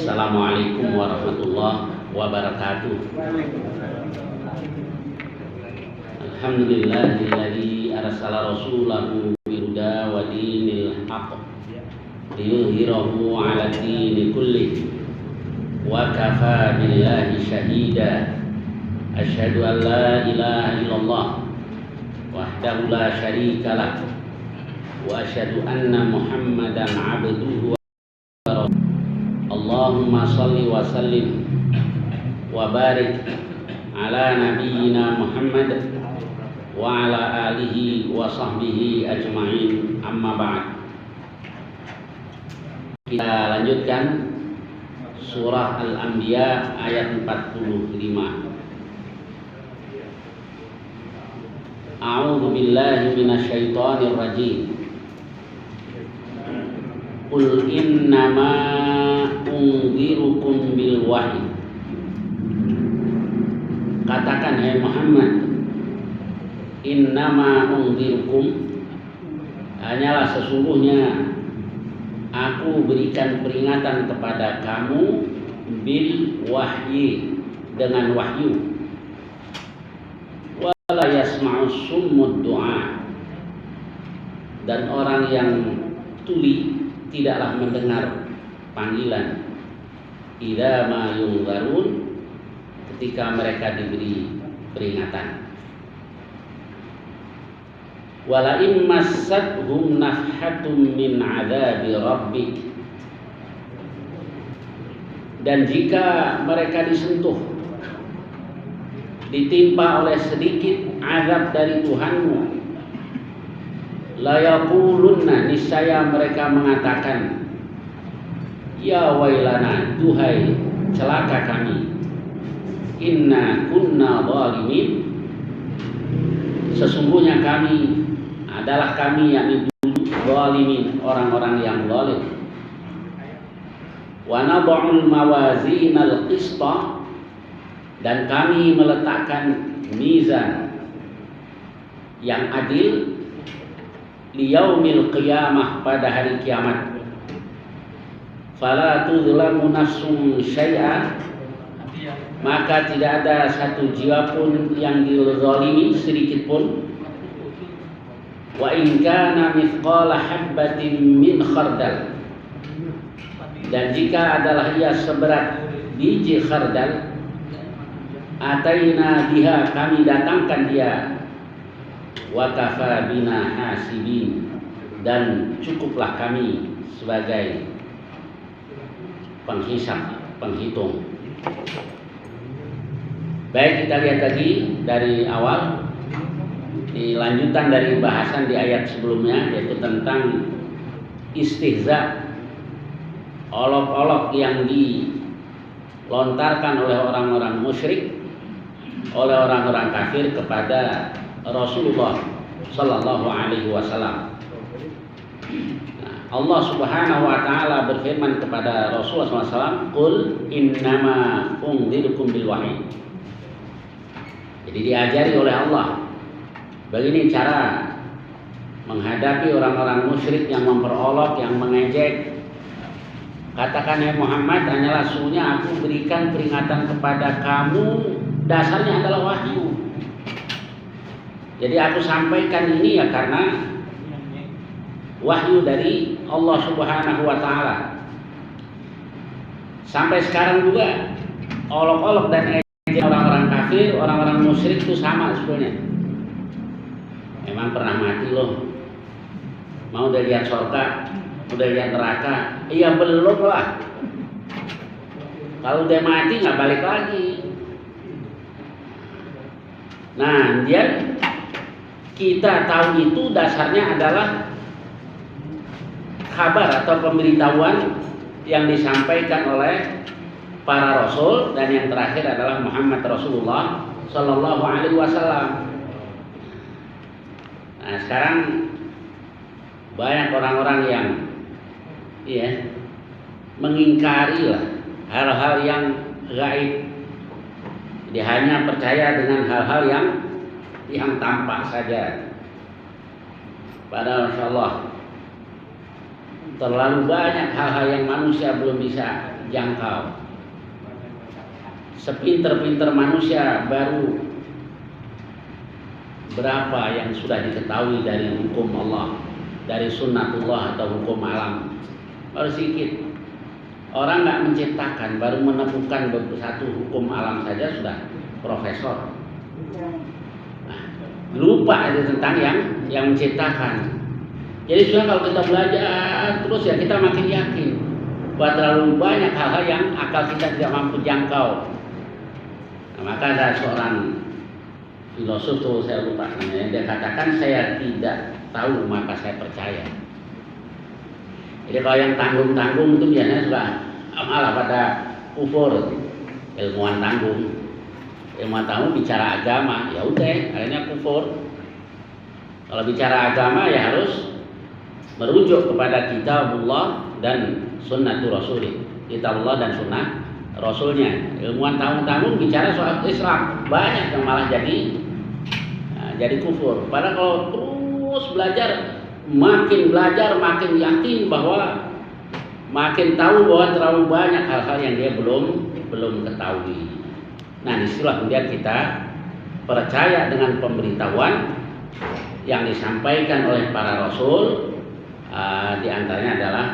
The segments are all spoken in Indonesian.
Assalamualaikum warahmatullahi wabarakatuh. Alhamdulillahilladzi arsala rasulahu bilhuda wa dinil haqq liyudhhirahu 'ala dini kullih wa kafaa billahi shahida. Asyhadu an la ilaha illallah wahdahu la syarika lah wa asyhadu anna Muhammadan 'abduhu. Allahumma salli wa sallim wa barik ala nabiyyina Muhammad wa ala alihi wa sahbihi ajma'in, amma ba'd. Kita lanjutkan surah Al-Anbiya ayat 45. A'udzu billahi minasyaitonir rajim. Qul innama unzirukum bil wahyi. Katakan, hai Muhammad, innama unzirukum, hanyalah sesungguhnya aku berikan peringatan kepada kamu bil wahyi, dengan wahyu. Wala yasma'us summud du'a, dan orang yang tuli tidaklah mendengar panggilan. Idza ma yunzarun, ketika mereka diberi peringatan. Wala in massathum nafhatum min adzabi rabbik, dan jika mereka disentuh, ditimpa oleh sedikit azab dari Tuhanmu, la yaqulunna, niscaya mereka mengatakan, ya wailana, duhai celaka kami, inna kunna zalimin, sesungguhnya kami adalah kami yang dulu zalimin, orang-orang yang zalim. Wa nad'ul mawazinal qista, dan kami meletakkan mizan yang adil, liyaumil qiyamah, pada hari kiamat. Fala tuzlamu nafsun syai'a, maka tidak ada satu jiwa pun yang dizalimi sedikit pun. Wa in kana mithqala habbatin min khardal, dan jika adalah ia seberat biji khardal, ataina biha, kami datangkan dia, wa kafa bina hasibin, dan cukuplah kami sebagai penghisab, penghitung. Baik, kita lihat lagi dari awal, di lanjutan dari bahasan di ayat sebelumnya, yaitu tentang istihza, olok-olok yang dilontarkan oleh orang-orang musyrik, oleh orang-orang kafir kepada Rasulullah Sallallahu Alaihi Wasallam. Allah Subhanahu Wa Taala berfirman kepada Rasulullah SAW, Qul innama unzirukum bil wahyi. Jadi diajari oleh Allah, begini cara menghadapi orang-orang musyrik yang memperolok, yang mengejek. Katakan, ya Muhammad, hanyalah sesungguhnya aku berikan peringatan kepada kamu, dasarnya adalah wahyu. Jadi aku sampaikan ini ya karena wahyu dari Allah Subhanahu Wa Taala. Sampai sekarang juga olok-olok dan ejek orang-orang kafir, orang-orang musyrik itu sama sebetulnya. Emang pernah mati loh? Mau udah lihat surga, udah lihat neraka? Iya belum lah. Kalau udah mati nggak balik lagi. Nah, dia kita tahu itu dasarnya adalah kabar atau pemberitahuan yang disampaikan oleh para rasul, dan yang terakhir adalah Muhammad Rasulullah Sallallahu Alaihi Wasallam. Nah, sekarang banyak orang-orang yang mengingkari lah hal-hal yang gaib. Dia hanya percaya dengan hal-hal yang tampak saja. Padahal Masya Allah, terlalu banyak hal-hal yang manusia belum bisa jangkau. Sepinter-pinter manusia baru berapa yang sudah diketahui dari hukum Allah, dari sunnatullah atau hukum alam? Baru sedikit. Orang nggak menciptakan, baru menemukan satu hukum alam saja sudah profesor. Nah, lupa itu tentang yang menciptakan. Jadi sudah kalau kita belajar terus ya kita makin yakin bahwa terlalu banyak hal-hal yang akal kita tidak mampu jangkau. Nah, maka ada seorang filosof tuh saya lupa namanya, dia katakan saya tidak tahu maka saya percaya. Jadi kalau yang tanggung-tanggung itu biasanya sudah malah pada kufur, ilmuwan tanggung. Ilmuwan tanggung bicara agama, ya udah akhirnya kufur. Kalau bicara agama ya harus merujuk kepada kitabullah dan sunnatul rasul. Kitabullah dan sunnah rasulnya. Ilmuwan tanggung-tanggung bicara soal Islam, banyak yang malah jadi kufur. Padahal kalau terus belajar makin yakin bahwa makin tahu bahwa terlalu banyak hal-hal yang dia belum ketahui. Nah, disitulah kemudian kita percaya dengan pemberitahuan yang disampaikan oleh para rasul. Di antaranya adalah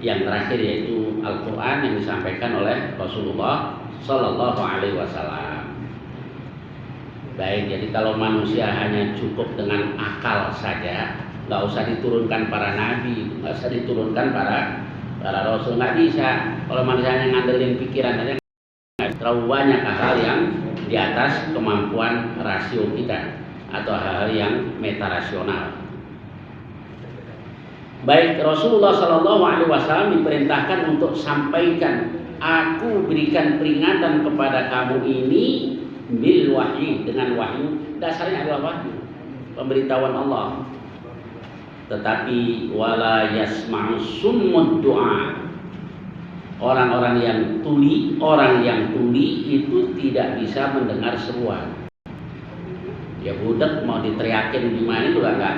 yang terakhir yaitu Al-Quran yang disampaikan oleh Rasulullah Sallallahu Alaihi Wasallam. Baik, jadi kalau manusia hanya cukup dengan akal saja, nggak usah diturunkan para nabi, nggak usah diturunkan para rasul, nggak bisa. Kalau manusia hanya ngandelin pikiran saja, terlalu banyak hal yang di atas kemampuan rasio kita atau hal-hal yang metarasional. Baik, Rasulullah Sallallahu Alaihi Wasallam diperintahkan untuk sampaikan, aku berikan peringatan kepada kamu ini bil wahyi, dengan wahyu. Dasarnya adalah wahyu, pemberitahuan Allah. Tetapi wala yasma'u summud du'a, orang yang tuli itu tidak bisa mendengar seruan. Ya budak mau diteriakin gimana juga nggak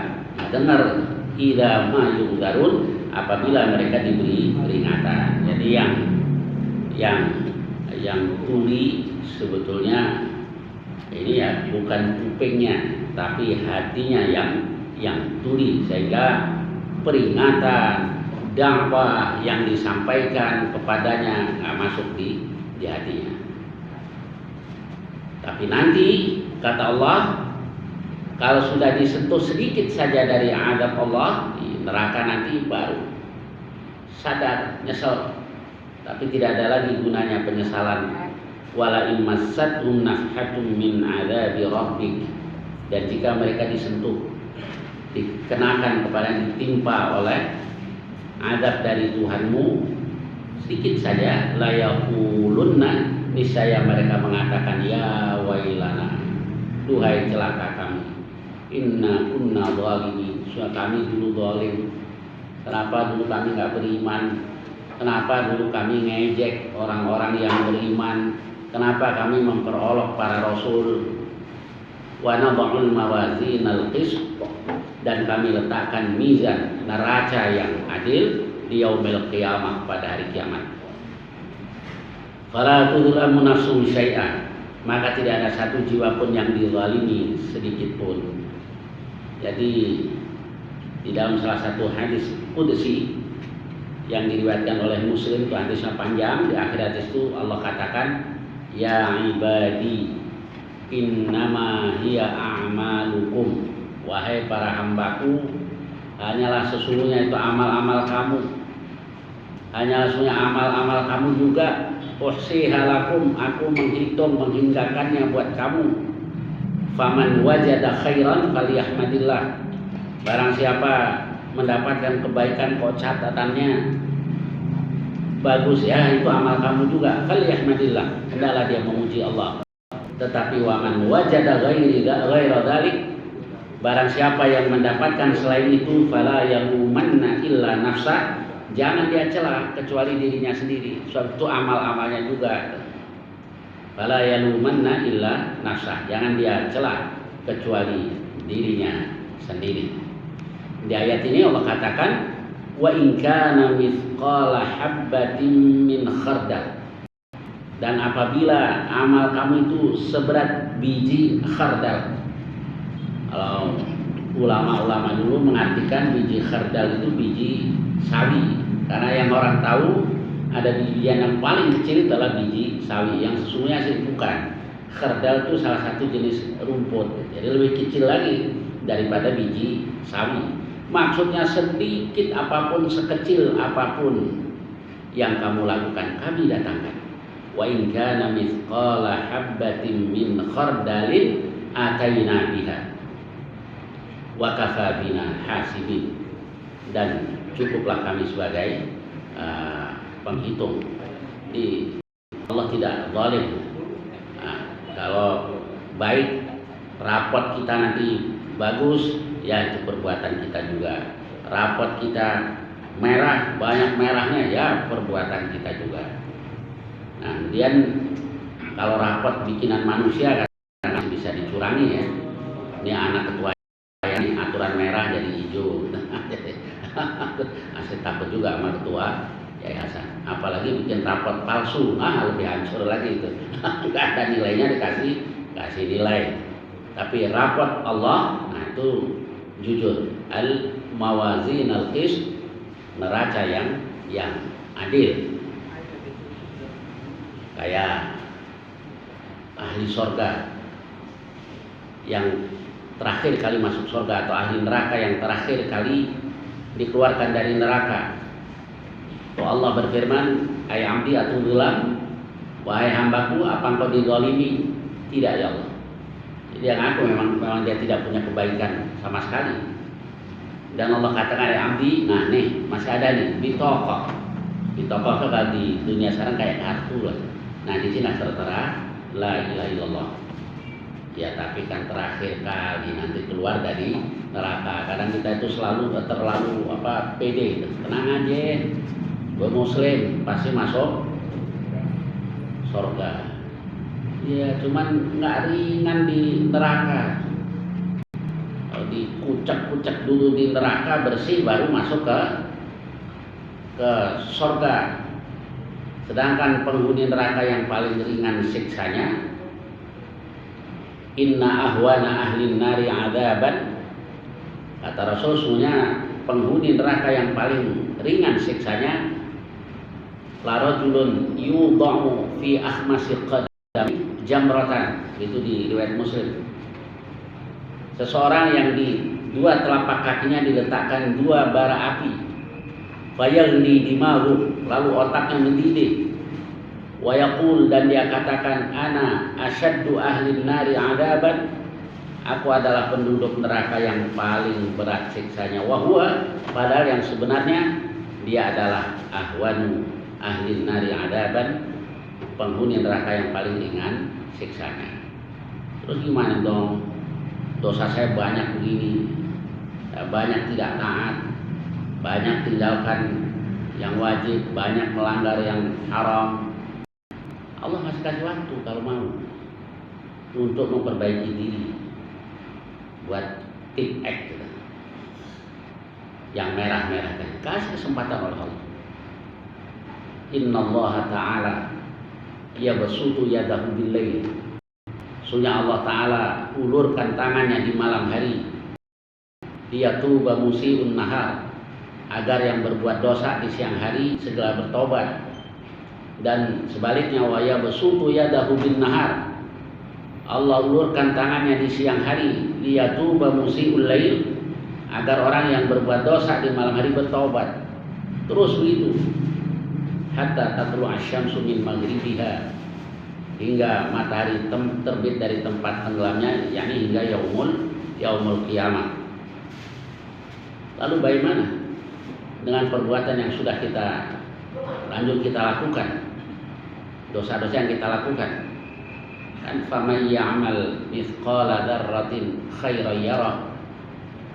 dengar. Idza ma yungdarun, apabila mereka diberi peringatan. Jadi yang tuli sebetulnya ini ya bukan kupingnya tapi hatinya yang tuli, sehingga peringatan dakwah yang disampaikan kepadanya nggak masuk di hatinya. Tapi nanti kata Allah, kalau sudah disentuh sedikit saja dari azab Allah di neraka nanti baru sadar, nyesel. Tapi tidak ada lagi gunanya penyesalan. Wala in massathum nafhatun min adzabi rabbik, dan jika mereka disentuh, dikenakan kepada, ditimpa oleh azab dari Tuhanmu sedikit saja, la yaqulunna, niscaya mereka mengatakan ya wailana, duhai celaka kami, inna kunna zalimin, kami dulu zalim. Kenapa dulu kami nggak beriman? Kenapa dulu kami ngejek orang-orang yang beriman? Kenapa kami memperolok para rasul? Wa nadha'ul mawazinal qist, dan kami letakkan mizan, neraca yang adil di yaumil qiyamah, pada hari kiamat. Fala tudlamu nafsun syai'an, maka tidak ada satu jiwa pun yang dizalimi sedikit pun. Jadi di dalam salah satu hadis qudsi yang diriwayatkan oleh Muslim, itu hadisnya panjang, di akhir hadis itu Allah katakan, ya ibadi innama hiya a'malukum, wahai para hambaku, hanyalah sesungguhnya itu amal-amal kamu, hanyalah sesungguhnya amal-amal kamu juga. Uhsihalakum, aku menghitung, menghinggakannya buat kamu. Faman wajada khairan falyahmadillah, barang siapa mendapatkan kebaikan kok catatannya bagus, ya itu amal kamu juga, falyahmadillah, hendaklah dia memuji Allah. Tetapi waman wajada ghaira dzalik, barang siapa yang mendapatkan selain itu, fala yalumanna illa nafsa, jangan dia celah kecuali dirinya sendiri. Sebab itu amal-amalnya juga. Fala yalumanna illa nafsa, jangan dia celah kecuali dirinya sendiri. Di ayat ini Allah katakan, wa in kana mithqala habbatin min khardal, dan apabila amal kamu itu seberat biji khardal. Kalau ulama-ulama dulu mengartikan biji khardal itu biji sawi, karena yang orang tahu ada bijian yang paling kecil adalah biji sawi, yang sesungguhnya sih bukan. Khardal itu salah satu jenis rumput, jadi lebih kecil lagi daripada biji sawi. Maksudnya sedikit apapun, sekecil apapun yang kamu lakukan, kami datangkan. Wa in kana mithqala habbatin min khardalin ataina biha wa kafa bina hasibin, dan cukuplah kami sebagai penghitung. Jadi Allah tidak zalim. Kalau baik rapot kita nanti bagus, ya itu perbuatan kita juga. Rapot kita merah, banyak merahnya, ya perbuatan kita juga. Nah, kemudian kalau rapot bikinan manusia kan bisa dicurangi ya. Ini anak ketua ini aturan merah jadi hijau. Saya takut juga sama ketua yayasan. Apalagi bikin rapot palsu, lebih hancur lagi itu. Nggak ada nilainya, dikasih nilai. Tapi rapot Allah, nah itu jujur. Al mawazin al qist, neraca yang adil. Kayak ahli sorga yang terakhir kali masuk surga, atau ahli neraka yang terakhir kali dikeluarkan dari neraka. Allah berfirman, "Ai amdi atuzulam, wahai hambaku, apa engkau dizalimi?" Tidak ya Allah. Jadi yang aku memang dia tidak punya kebaikan sama sekali. Dan Allah katakan, "Ai amdi," nah nih masih ada nih bitoko. Bitoko itu kalau di dunia sekarang kayak kartu lah. Nah di sini tertera la ilaha illallah. Ya tapi kan terakhir kali nanti keluar dari neraka. Kadang kita itu terlalu pede. Tenang aja, gue muslim pasti masuk surga. Ya cuman nggak ringan di neraka. Kalau dikucek-kucek dulu di neraka bersih, baru masuk ke surga. Sedangkan penghuni neraka yang paling ringan siksanya, inna ahwana ahlin nari adaban, kata Rasul, sesungguhnya penghuni neraka yang paling ringan siksanya, la rajulun yudha'u fi akhmasi qadam jamratan, itu di riwayat Muslim. Seseorang yang di dua telapak kakinya diletakkan dua bara api, fayagli dimahu, lalu otaknya mendidih. Wa yaqul, dan dia katakan, ana asyaddu ahli nari adaban, aku adalah penduduk neraka yang paling berat siksanya. Wa huwa, padahal yang sebenarnya dia adalah ahwanu ahli nari adaban, penghuni neraka yang paling ringan siksanya. Terus gimana dong? Dosa saya banyak begini, banyak tidak taat, banyak tinggalkan yang wajib, banyak melanggar yang haram. Allah masih kasih waktu kalau mau untuk memperbaiki diri, buat tip act gitu. Yang merah-merah kan kasih kesempatan oleh Allah. Innallaha ta'ala yabsutu yadahu bil-lail, sesungguhnya Allah Ta'ala ulurkan tangannya di malam hari, liyatuba musii'un nahar, agar yang berbuat dosa di siang hari segera bertobat. Dan sebaliknya, wa yabsutu yadahu bin nahar, Allah ulurkan tangannya di siang hari, liyatuba musii'ul lail, agar orang yang berbuat dosa di malam hari bertobat. Terus begitu hatta tatlu asyamsu min maghribiha, hingga matahari terbit dari tempat tenggelamnya, yakni hingga yaumul qiyamah. Lalu bagaimana dengan perbuatan yang sudah kita lakukan, dosa-dosa yang kita lakukan? Kan faman ya'mal mithqala dzarratin khairan yarah,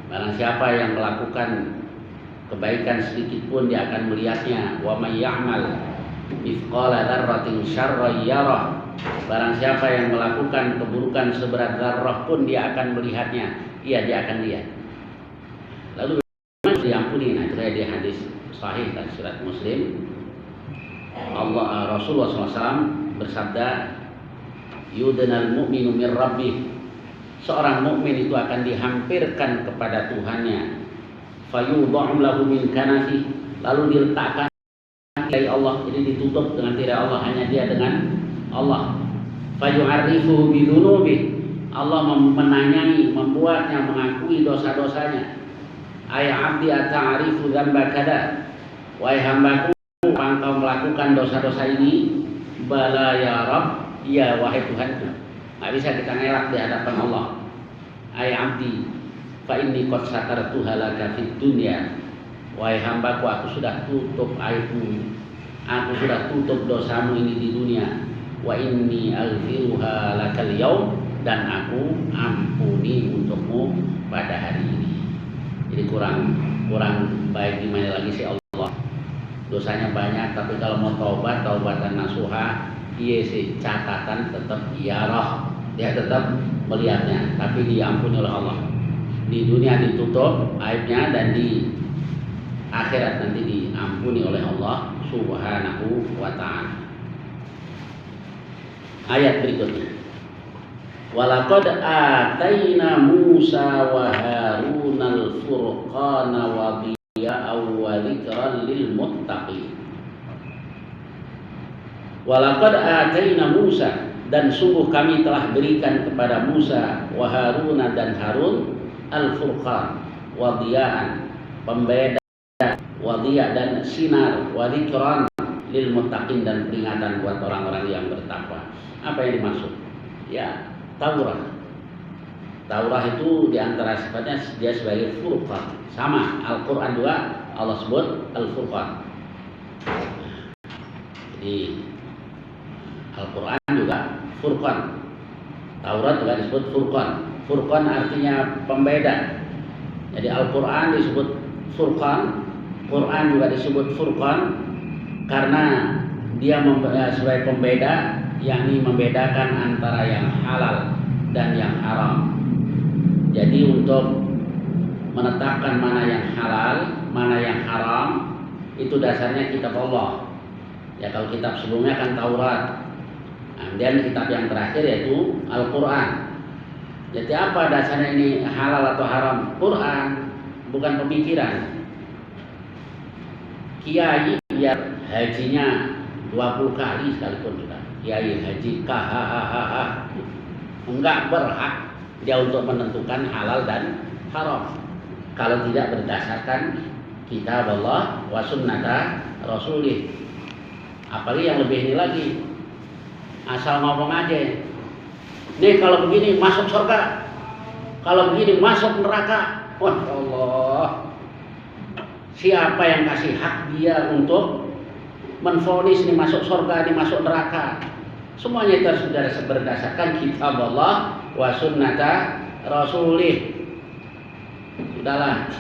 barang siapa yang melakukan kebaikan sedikit pun dia akan melihatnya. Wa may ya'mal mithqala dzarratin syarran yarah, barang siapa yang melakukan keburukan seberat zarrah pun dia akan melihatnya. Iya, dia akan lihat. Lalu diampuni. Nah itu kayak di hadis sahih dan surat Muslim, Rasulullah SAW bersabda, yudnal mu'minu min rabbih, seorang mukmin itu akan dihampirkan kepada Tuhannya, fayudha'u lahu min kanafi, lalu diletakkan dari Allah, jadi ditutup dengan tirai Allah, hanya dia dengan Allah. Fayu'arrifuhu bidunubi, Allah menanyai, membuatnya mengakui dosa-dosanya. Ay abdi ata'arifu dzamba kada, wahai hambaku, engkau melakukan dosa-dosa ini? Bala ya Rabb, ya wahai Tuhanku. Nggak bisa kita ngelak di hadapan Allah. Ay abdi fa inni qad satartuha laka fid dunya, wahai hambaku, aku sudah tutup aibmu, aku sudah tutup dosamu ini di dunia. Wa inni aghfiruha lakal yaum, dan aku ampuni untukmu pada hari ini. Jadi kurang baik gimana lagi sih Allah. Dosanya banyak, tapi kalau mau taubat, taubatan nasuha, iya sih catatan tetap yarah, dia tetap melihatnya, tapi diampuni oleh Allah. Di dunia ditutup aibnya, dan di akhirat nanti diampuni oleh Allah Subhanahu wa ta'ala. Ayat berikutnya, walaqad atayna Musa wa Harunal furqana wa diya'an wa dzikran lil muttaqin. Walaqad atayna Musa, dan sungguh kami telah berikan kepada Musa wa Haruna dan Harun al-furqan, wa diya'an, pembeda, wa diya' dan sinar, wa dzikran lil muttaqin, dan peringatan buat orang-orang yang bertakwa. Apa yang dimaksud? Ya, Taurat. Taurat itu diantara sifatnya dia sebagai furqan. Sama, Al-Quran juga Allah sebut Al-Furqan. Jadi Al-Quran juga Furqan. Taurat juga disebut Furqan. Furqan artinya pembeda. Jadi Al-Quran disebut Furqan, Quran juga disebut Furqan karena dia sebagai pembeda, yakni membedakan antara yang halal dan yang haram. Jadi untuk menetapkan mana yang halal, mana yang haram, itu dasarnya kitab Allah. Ya, kalau kitab sebelumnya kan Taurat. Dan kitab yang terakhir yaitu Al-Quran. Jadi apa dasarnya ini halal atau haram? Quran, bukan pemikiran. Kiai biar hajinya 20 kali sekalipun juga, kiai haji kahahaha, enggak berhak dia untuk menentukan halal dan haram kalau tidak berdasarkan kitab Allah wa sunnata rasulih. Apalagi yang lebih ini lagi, asal ngomong aja, nih kalau begini masuk surga, kalau begini masuk neraka. Wah Allah, siapa yang kasih hak dia untuk menvonis ini masuk surga, ini masuk neraka? Semuanya itu harus berdasarkan kitab Allah wa sunnata rasulih. Sudahlah,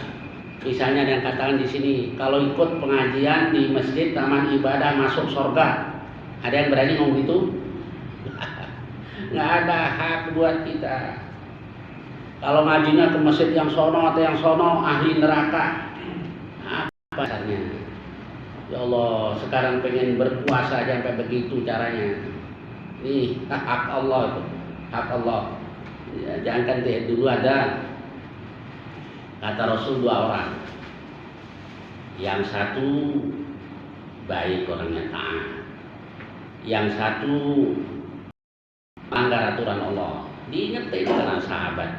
misalnya yang katakan di sini, kalau ikut pengajian di masjid taman ibadah masuk surga, ada yang berani ngomong gitu? Nggak ada hak buat kita. Kalau ngajinya ke masjid yang sono atau yang sono ahli neraka, apa dasarnya? Ya Allah, sekarang pengen berpuasa aja sampai begitu caranya. Nih hak Allah itu, hak Allah. Ya, jangan kan dulu ada kata Rasul 2 orang. Yang satu baik, orangnya taat. Yang satu melanggar aturan Allah. Diingetin sama sahabat,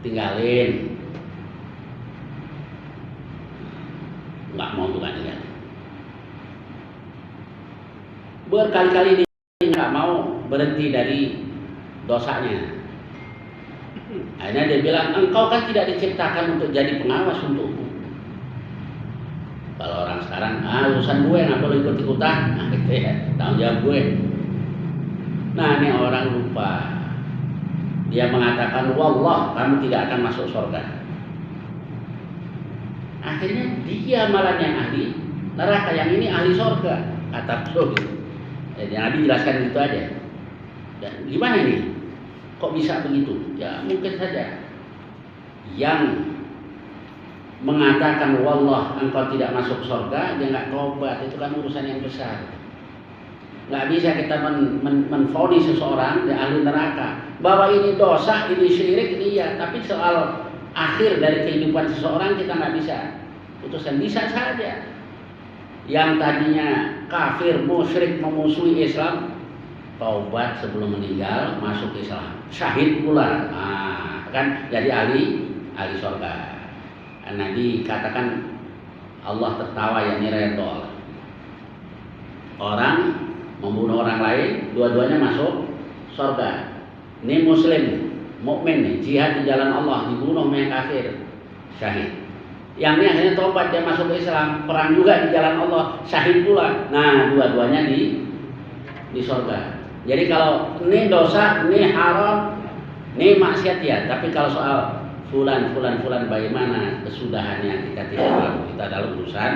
tinggalin, nggak mau juga tinggal. Berkali-kali dia nggak mau berhenti dari dosanya. Akhirnya dia bilang, engkau kan tidak diciptakan untuk jadi pengawas untukku. Kalau orang sekarang, urusan gue, ngapa lu ikut-ikutan? Nah gitu ya, tanggung jawab gue. Nah ini orang lupa. Dia mengatakan, wallah kamu tidak akan masuk surga. Akhirnya dia malah yang ahli neraka, yang ini ahli surga, kata Rasul. Jadi Nabi jelaskan gitu aja. Dan gimana ini? Kok bisa begitu? Ya mungkin saja yang mengatakan wallah engkau tidak masuk surga, dia nggak tobat, itu kan urusan yang besar. Nggak bisa kita menvonis seseorang di ahli neraka bahwa ini dosa, ini syirik, ini ya, tapi soal akhir dari kehidupan seseorang kita nggak bisa putuskan. Bisa saja yang tadinya kafir, musyrik, memusuhi Islam, taubat sebelum meninggal, masuk Islam, syahid pula, nah, kan jadi ahli surga. Nah, dikatakan Allah tertawa, ya redha. Orang membunuh orang lain, dua-duanya masuk surga. Ini muslim, mukmin nih, jihad di jalan Allah, dibunuh sama yang kafir, syahid. Yang ini akhirnya tobat, dia masuk Islam, perang juga di jalan Allah, syahid pula. Nah, dua-duanya di surga. Jadi kalau ini dosa, ini haram, ini maksiat ya. Tapi kalau soal fulan bagaimana kesudahannya, kita tidak tahu. Kita dalam urusan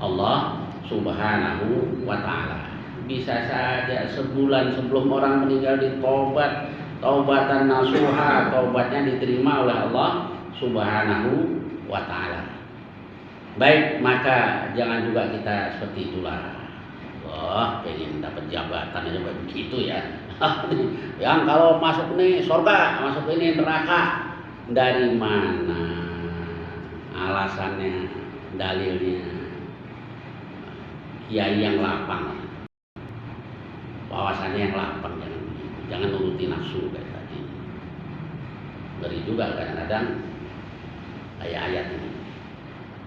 Allah Subhanahu wa ta'ala. Bisa saja sebulan sebelum orang meninggal ditobat, taubatan nasuha, taubatnya diterima oleh Allah Subhanahu wa ta'ala. Baik, maka jangan juga kita seperti itulah. Wah, pengen dapat jabatan aja begitu ya. Yang kalau masuk nih surga, masuk ini neraka. Dari mana alasannya, dalilnya? Kiai yang lapang, wawasannya yang lapang, jangan nuruti nafsu kayak tadi. Ngeri juga kadang-kadang ayat-ayat ini.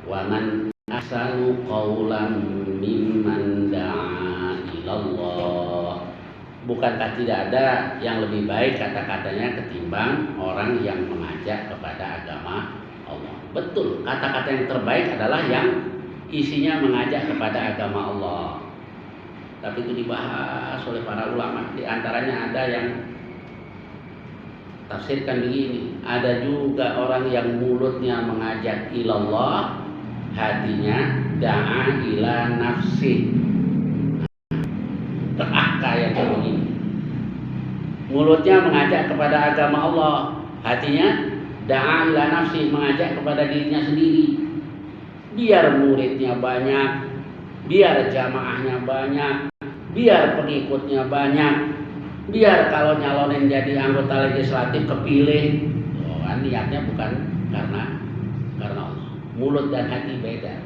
Wa man ahsanu qawlan mimman da'a ilallah. Bukankah tidak ada yang lebih baik kata-katanya ketimbang orang yang mengajak kepada agama Allah? Betul, kata-kata yang terbaik adalah yang isinya mengajak kepada agama Allah. Tapi itu dibahas oleh para ulama. Di antaranya ada yang tafsirkan begini, ada juga orang yang mulutnya mengajak ilallah, hatinya da'a ila nafsi. Kayak begini, mulutnya mengajak kepada agama Allah, hatinya da'a ila nafsi, mengajak kepada dirinya sendiri. Biar muridnya banyak, biar jamaahnya banyak, biar pengikutnya banyak, biar kalau nyalonin jadi anggota legislatif kepilih. Niatnya bukan karena Allah. Mulut dan hati beda.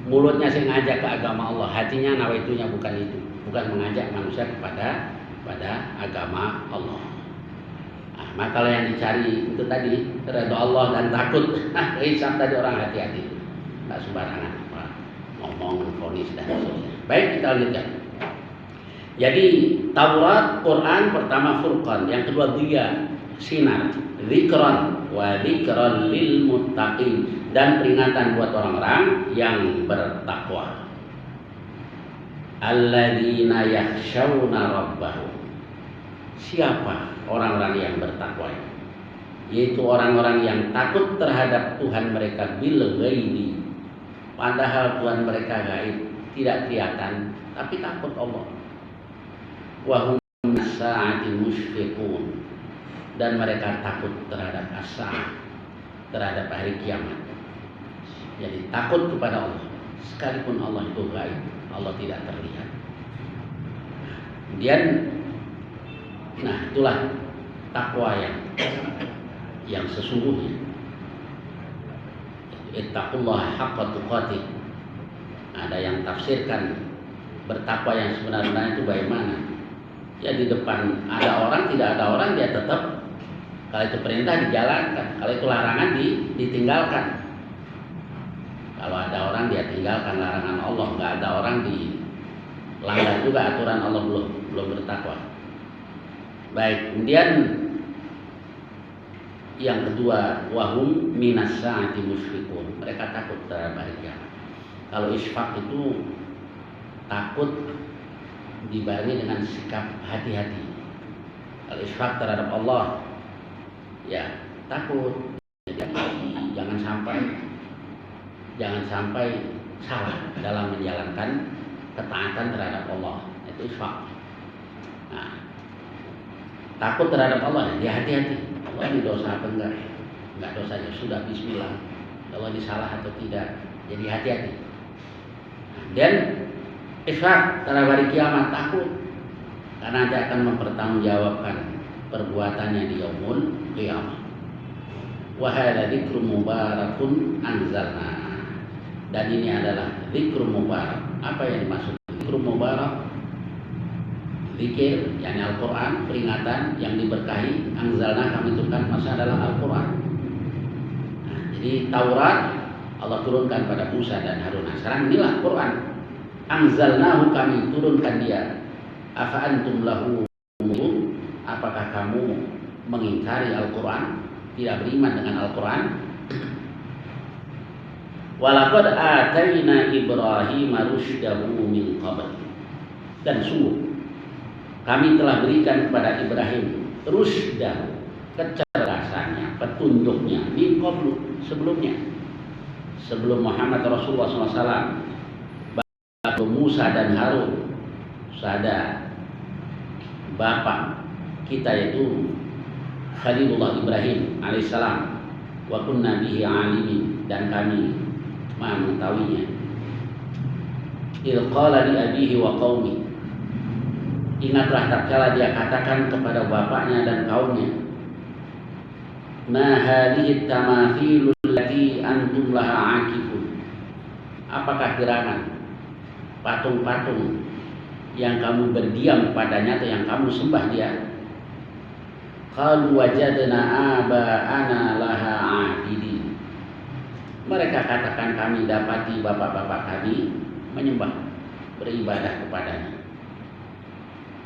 Mulutnya sih ngajak ke agama Allah, hatinya nawaitunya bukan itu, bukan mengajak manusia kepada agama Allah. Nah, maka kalau yang dicari itu tadi ridha Allah dan takut hisab tadi, orang hati-hati, nggak sembarangan ngomong, vonis dan sebagainya. Baik, kita lanjutkan. Jadi Taurat, Quran pertama Furqan, yang kedua Diya, sinar, zikran wa zikran lil muttaqin, dan peringatan buat orang-orang yang bertakwa. Alladzina yakhshawna rabbahum. Siapa orang-orang yang bertakwa? Yaitu orang-orang yang takut terhadap Tuhan mereka bil ghaibi. Padahal Tuhan mereka gaib, tidak kelihatan, tapi takut Allah. Wa hum as-sa'ati mushfiqun, dan mereka takut terhadap as-sa'ah, terhadap hari kiamat. Jadi takut kepada Allah, sekalipun Allah itu gaib, Allah tidak terlihat. Kemudian, nah itulah takwa yang sesungguhnya. Ittaqullaha haqqa tuqatih. Ada yang tafsirkan bertakwa yang sebenarnya itu bagaimana? Ya di depan ada orang, tidak ada orang, dia tetap, kalau itu perintah dijalankan, kalau itu larangan ditinggalkan. Kalau ada orang dia tinggalkan larangan Allah, nggak ada orang dilanggar juga aturan Allah, belum bertakwa. Baik, kemudian yang kedua, wahum minas sa'ati musyfiqun, mereka takut terhadap hari kiamat. Kalau isfaq itu takut dibarengi dengan sikap hati-hati. Kalau isfaq terhadap Allah, ya takut, jangan sampai salah dalam menjalankan ketaatan terhadap Allah, itu isfaq. Nah, takut terhadap Allah, ya hati-hati. Allah ini dosa apa enggak dosa, ya sudah bismillah, kalau ini salah atau tidak. Jadi hati-hati. Dan ikhlas pada hari kiamat, takut karena dia akan mempertanggungjawabkan perbuatannya di yaumul qiyamah. Wa hadza dzikrun mubarakun anzalna. Dan ini adalah dzikrun mubarak. Apa yang dimaksud dzikrun mubarak? Zikir, yakni Al-Quran, peringatan yang diberkahi. Anzalna, kami turunkan, maksudnya adalah Al-Quran. Nah, jadi Taurat Allah turunkan pada Musa dan Harun. Nah, sekarang inilah Quran. Anzalnahu, kami turunkan dia. Afa antum lahu mu'minun? Apakah kamu mengingkari Al-Quran, tidak beriman dengan Al-Quran? Walaqad atayna Ibrahim rusydahu min qabl. Dan sungguh kami telah berikan kepada Ibrahim rusydahu, kecerdasannya, petunjuknya, min qablu, sebelumnya. Sebelum Muhammad Rasulullah SAW, bapak Musa dan Harun, ada bapak kita yaitu Khalilullah Ibrahim alaihissalam, wa kunna bihi alimin, dan kami maha mengetahuinya. Il qala li abihi wa qaumi, ingatlah tatkala dia katakan kepada bapaknya dan kaumnya, ma hadhihi tamathilul lati antum laha akifun. Apakah gerangan patung-patung yang kamu berdiam padanya atau yang kamu sembah dia? Qalu wajadna aba'ana laha abidin. Mereka katakan, kami dapati bapak-bapak kami menyembah, beribadah kepadanya.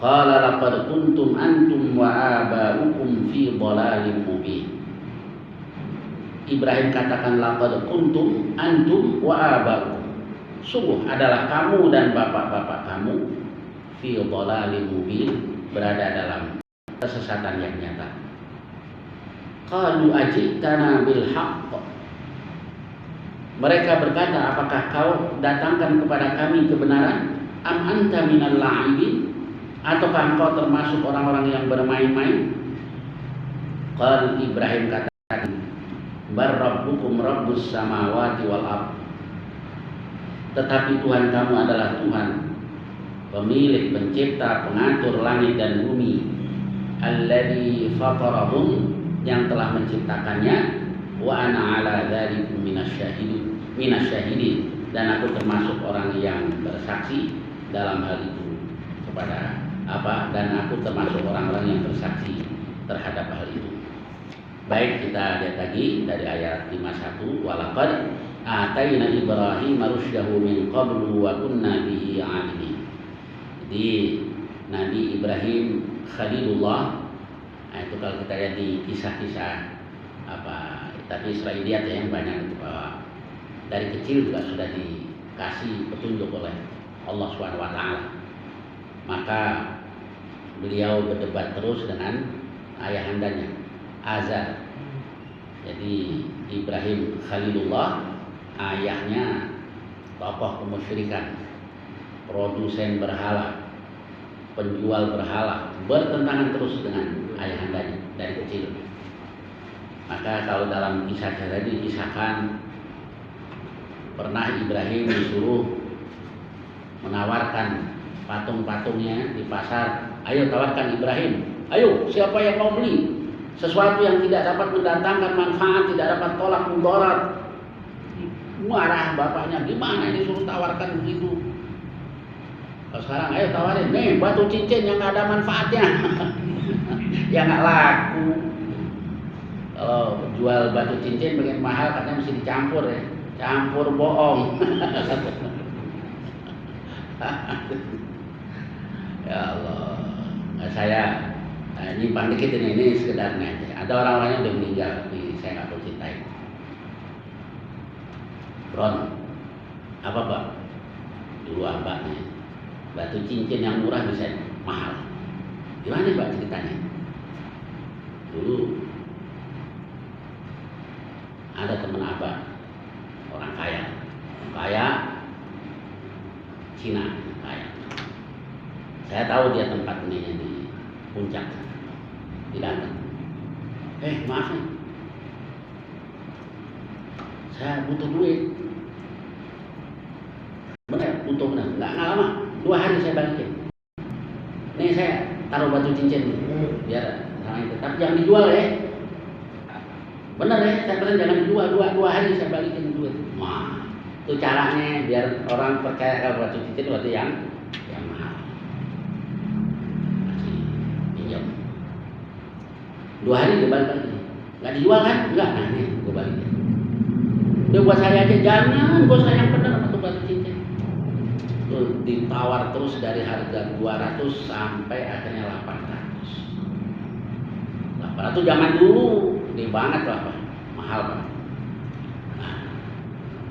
Qala laqad kuntum antum wa aba'ukum fi dhalalin mubin. Ibrahim katakan, laqad kuntum antum wa aba'ukum, sungguh adalah kamu dan bapak-bapak kamu fi dhalalin mubin, berada dalam kesesatan yang nyata. Qalu ajitana bil haqq. Mereka berkata, apakah kau datangkan kepada kami kebenaran? Am anta minal la'ibin, ataukah engkau termasuk orang-orang yang bermain-main? Qal Ibrahim katakan, bar rabbukum rabbus samawati wal ard. Tetapi Tuhan kamu adalah Tuhan, pemilik, pencipta, pengatur langit dan bumi. Alladzi fatarahum, yang telah menciptakannya. Wa ana ala dzalikum minasyahidin, dan aku termasuk orang yang bersaksi dalam hal itu kepada apa, dan aku termasuk orang-orang yang bersaksi terhadap hal itu. Baik, kita lihat lagi dari ayat 51, walaqad atayna Ibrahim rusydahu min qablu wa kunna bihi alimin. Jadi Nabi Ibrahim Khalilullah, nah itu kalau kita lihat di kisah-kisah tapi Israiliyat yang banyak, bahwa dari kecil juga sudah dikasih petunjuk oleh Allah SWT. Maka beliau berdebat terus dengan ayahandanya Azar. Jadi Ibrahim Khalilullah, ayahnya tokoh kemusyrikan, produsen berhala, penjual berhala, bertentangan terus dengan ayahandanya dari kecil. Maka kalau dalam kisah tadi dikisahkan, pernah Ibrahim disuruh menawarkan patung-patungnya di pasar. Ayo tawarkan Ibrahim, ayo siapa yang mau beli sesuatu yang tidak dapat mendatangkan manfaat, tidak dapat tolak mudarat. Marah bapaknya, gimana ini suruh tawarkan begitu? Kalau sekarang ayo tawarin, nih batu cincin yang nggak ada manfaatnya, yang nggak laku. Kalau jual batu cincin bagian mahal katanya mesti dicampur ya, campur bohong. Ya Allah, saya nyimpang dikit ini sekedarnya aja. Ada orang-orang yang udah meninggal, tapi saya nggak perlu ceritain. Bron, apa Pak? Dulu abahnya, batu cincin yang murah bisa mahal. Gimana Pak ceritanya? Dulu ada teman abah, orang kaya Cina, kaya. Saya tahu dia tempat ini di puncak, di Banten. Maaf nih, saya butuh duit. Benar, butuh benar. Nggak lama, 2 hari saya balikin. Nih saya taruh batu cincin nih, biar sama itu. Tapi jangan dijual ya. Benar ya, saya bilang jangan dijual. 2 hari saya balikin duit. Wah, itu caranya biar orang percaya kalau batu cincin waktu yang mahal. Masih pinjam. 2 hari dia balik lagi. Nggak dijual kan? Enggak, nah nih gue balikin. Dia buat saya aja, jangan, gue sayang bener sama tuh batu cincin. Tuh ditawar terus dari harga 200 sampai akhirnya 800. 800 zaman dulu, gede banget lah Pak, mahal Pak. Nah,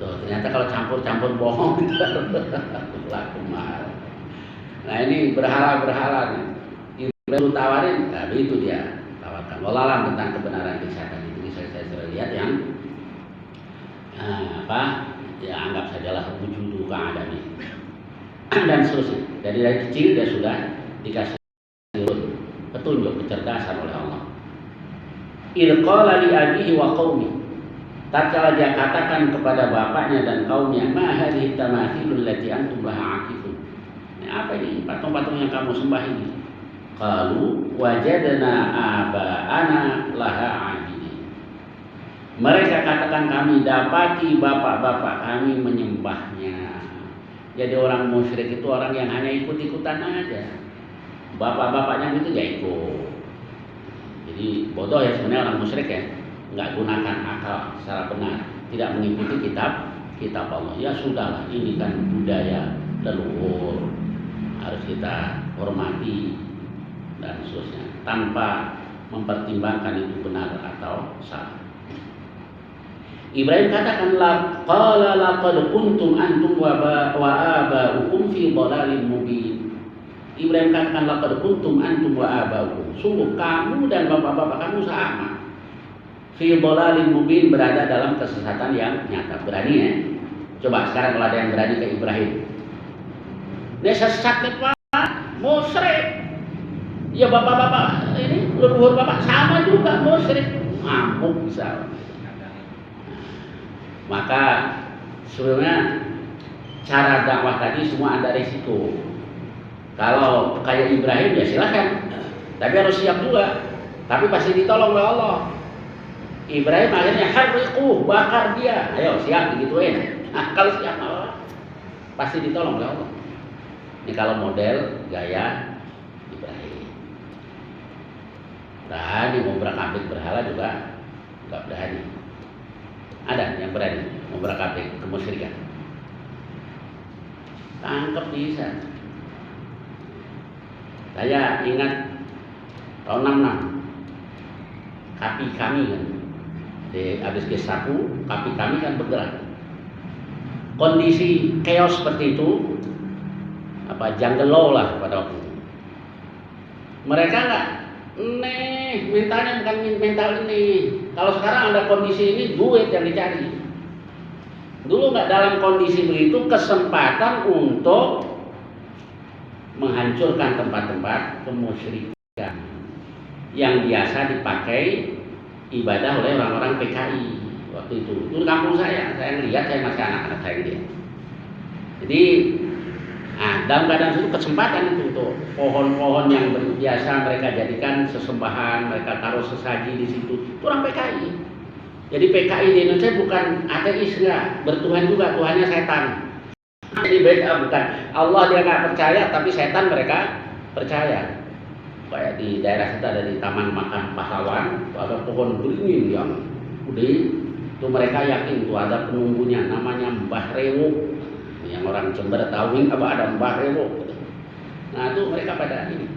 tuh ternyata kalau campur-campur bohong itu laku mahal. Nah ini berhala-berhala nih. Itu tawarin, tapi itu dia tawarkan. Wallahualam tentang kebenaran kisah tadi. Jadi saya sudah lihat yang ya anggap sajalah wujudu ka'adami dan seterusnya. Dari kecil dia sudah dikasih petunjuk kecerdasan oleh Allah. Irqala li abihi wa qaumi. Tatkala dia katakan kepada bapaknya dan kaumnya, ma hadhihi tamathilul lati antum laha akifun. Ini apa ini patung-patung yang kamu sembah ini? Qalu wajadna aba'ana laha abidin. Mereka katakan kami dapati bapak-bapak kami menyembahnya. Jadi orang musyrik itu orang yang hanya ikut-ikutan aja. Bapak-bapaknya itu ya ikut. Jadi bodoh ya sebenarnya orang musyrik ya, nggak gunakan akal secara benar, tidak mengikuti kitab Allah. Ya sudahlah, ini kan budaya leluhur, harus kita hormati dan seterusnya, tanpa mempertimbangkan itu benar atau salah. Ibrahim katakan qala laqad kuntum antum wa aba'ukum fi dhalalin mubin. Ibrahim katakan laqad kuntum antum wa aba'ukum. Sungguh kamu dan bapak-bapak kamu sama. Fi dhalalin mubin, berada dalam kesesatan yang nyata. Berani ya? Coba sekarang kalau ada yang berani ke Ibrahim. Dia sesat nih Pak, musyrik. Ya bapak-bapak ini leluhur bapak sama juga musyrik. Ngamuk bisa. Maka sebenarnya cara dakwah tadi semua ada risiko. Kalau kayak Ibrahim ya silahkan, tapi harus siap juga. Tapi pasti ditolong oleh Allah. Ibrahim akhirnya harriquh, bakar dia. Ayo siap digituin. Nah, kalau siap Allah pasti ditolong oleh Allah. Ini kalau model gaya Ibrahim. Berani ngobrak-abrik berhala juga nggak berani. Ada yang berani ngobrak-abrik kemusyrikan. Tangkap bisa. Saya ingat tahun 66, kapi kami kan, habis Gesaku, kapi kami kan bergerak. Kondisi chaos seperti itu, jungle law lah pada waktu itu. Mereka nggak, mentalnya bukan mental ini. Kalau sekarang ada kondisi ini, duit yang dicari. Dulu nggak dalam kondisi begitu, kesempatan untuk menghancurkan tempat-tempat kemusyrikan yang biasa dipakai ibadah oleh orang-orang PKI waktu itu. Itu kampung saya lihat, saya masih anak-anak saya dia. Jadi, dalam keadaan itu kesempatan itu untuk pohon-pohon yang biasa mereka jadikan sesembahan, mereka taruh sesaji di situ. Itu orang PKI. Jadi PKI di Indonesia bukan ateis enggak, bertuhan juga, Tuhannya setan. Ini beda, bukan Allah dia nggak percaya, tapi setan mereka percaya. Kayak di daerah kita ada di Taman Makan Pahlawan, ada pohon beringin yang gede. Itu mereka yakin tuh ada penunggunya, namanya Mbah Rewo. Yang orang Jember tahu apa ada Mbah Rewo. Nah itu mereka pada di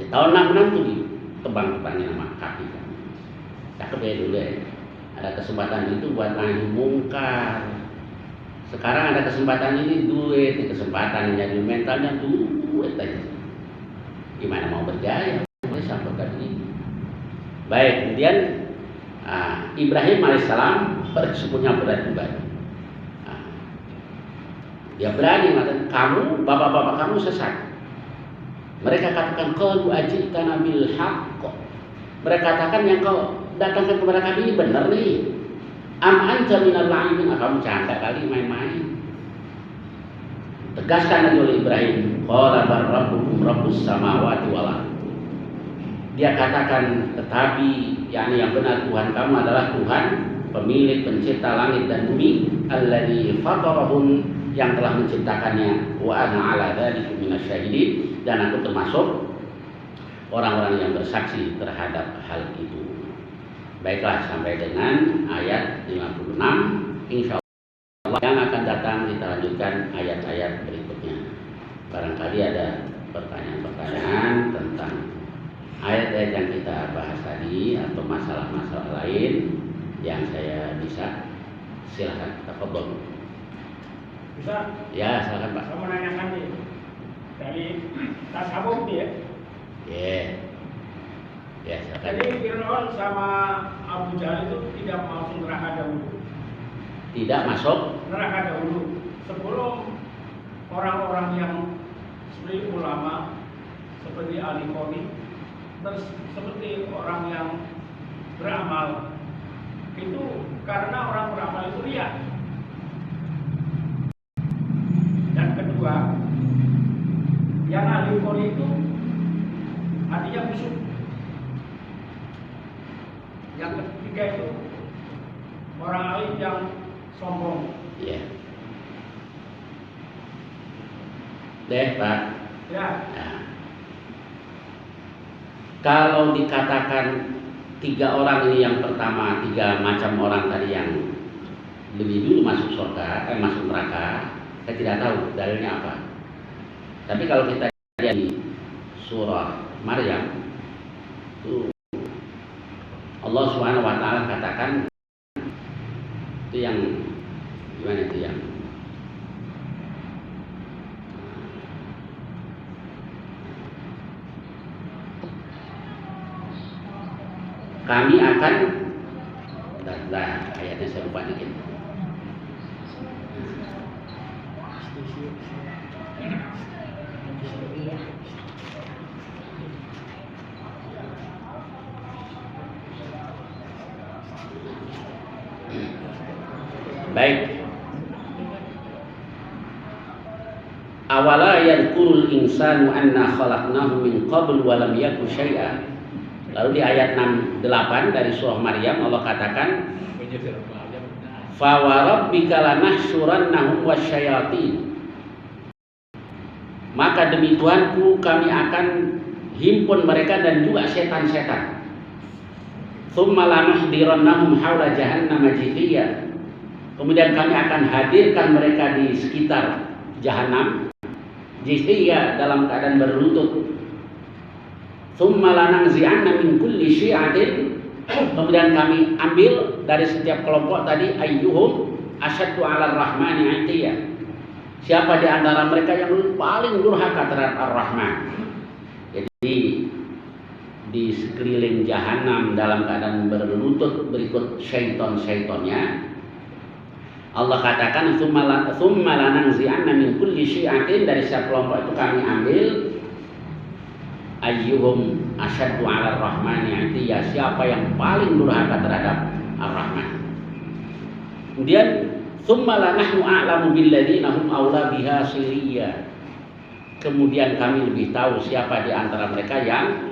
tahun 66 tuh ditebang-tebangnya nama kaki. Cakep ya dulu ya. Ada kesempatan itu buat nahi mungkar. Sekarang ada kesempatan ini duit, kesempatan jadi mentalnya duit aja. Gimana mau berjaya? Boleh sampaikan ini. Baik, kemudian Ibrahim alaihissalam punya berat juga. Dia berani mengatakan, kamu, bapak-bapak kamu sesat. Mereka katakan, qalu ajiltana bil haqq. Mereka katakan yang kau datangkan kepada kami ini benar nih. Am anta minal la'ibin, kamu canda kali main-main. Tegaskan lagi oleh Ibrahim, qala bar rabbukum rabbus samawati wal ardh. Dia katakan, tetapi yakni yang benar Tuhan kamu adalah Tuhan pemilik pencipta langit dan bumi, alladzi fatarahun, yang telah menciptakannya, wa ana ala dzalika minasyahidin, dan aku termasuk orang-orang yang bersaksi terhadap hal itu. Baiklah, sampai dengan ayat 56. Insyaallah yang akan datang kita lanjutkan ayat-ayat berikutnya. Barangkali ada pertanyaan-pertanyaan tentang ayat-ayat yang kita bahas tadi atau masalah-masalah lain yang saya bisa, silahkan, tafadhol. Bisa? Ya, silakan Pak. Saya menanyakan nih dari tasawuf ya. Ya, silakan. Jadi Fir'aun sama Abu Jahal itu tidak masuk neraka dahulu. Tidak masuk Neraka dahulu sebelum orang-orang yang seperti ulama, seperti ahli qoni, terus seperti orang yang beramal. Itu karena orang beramal itu riya. Dan kedua, yang ahli qoni itu hatinya busuk. Yang ketiga itu orang alim yang sombong. ya. Deh, Pak. Ya, Nah, kalau dikatakan tiga orang ini, yang pertama, tiga macam orang tadi yang lebih dulu masuk surga, masuk neraka, saya tidak tahu dalilnya apa. Tapi kalau kita lihat di surah Maryam, itu Allah Subhanahu wa taala katakan, itu yang gimana itu, yang kami akan, ayatnya saya lupa dikit. Baik. Awala yadhkurul insanu anna khalaqnahu min qabl wa lam yaku syai'a. Lalu di ayat 68 dari surah Maryam Allah katakan, fa wa rabbika lanahsyurannahum wasyayatin. Maka demi Tuhanku kami akan himpun mereka dan juga setan-setan. Tsumma lanuhdirannahum haula jahannam jithiya. Kemudian kami akan hadirkan mereka di sekitar jahanam, jithiya, dalam keadaan berlutut. Tsumma lananzi'anna min kulli syi'atin. Kemudian kami ambil dari setiap kelompok tadi, ayyuhum asyaddu 'alal rahmani 'atiyya. Siapa di antara mereka yang paling durhaka terhadap Ar-Rahman. Jadi di sekeliling jahanam dalam keadaan berlutut berikut syaiton-syaitonnya, Allah katakan tsumma lananzi'anna min kulli syi'atin, dari setiap kelompok itu kami ambil ayyuhum asyaddu 'alal rahmani 'atiyya, siapa yang paling durhaka terhadap Ar-Rahman. Kemudian tsumma lanahnu a'lamu billadzina hum aula biha siriyya. Kemudian kami lebih tahu siapa di antara mereka yang